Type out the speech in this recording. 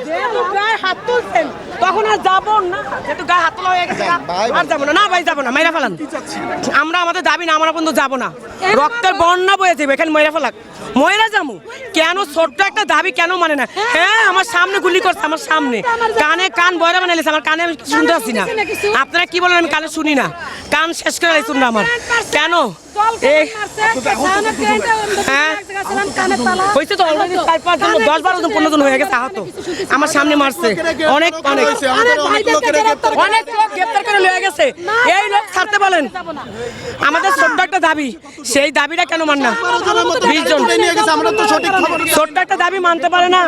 যেহেতু গায়ে হাত তুলছেন তখন আর যাবো না, যেহেতু গায়ে হাত তোলা হয়ে গেছে আর যাবো না। না ভাই যাবো না, মাইরা ফেলান। আমরা আমাদের দাবি না, আমরা পর্যন্ত যাবো না। রক্তের বন্যা বয়ে যাবে এখানে, ময়রা ফেলাক ময়রা যাবো কেন? ছোট্ট একটা দাবি কেন মানে না? হ্যাঁ আমার সামনে গুলি করছে, আমার সামনে কানে কান বয়রা বানাইছে, আমার কানে আমি শুনতে পাচ্ছি না। আপনারা কি বলেন? আমি কানে শুনি না, কান শেষ করে লাইছুন না আমার। কেন হয়েছে তো অলরেডি 4-5 জন, 10-12 জন 15 জন হয়ে গেছে আহত। আমার সামনে মারছে অনেক অনেক অনেক লোক গ্রেপ্তার করে নিয়ে গেছে। এই লোক ছাড়তে বলেন। আমাদের ছোট্ট একটা দাবি, সেই দাবিটা কেন মান না? 20 জন ছোট্ট একটা দাবি মানতে পারে না।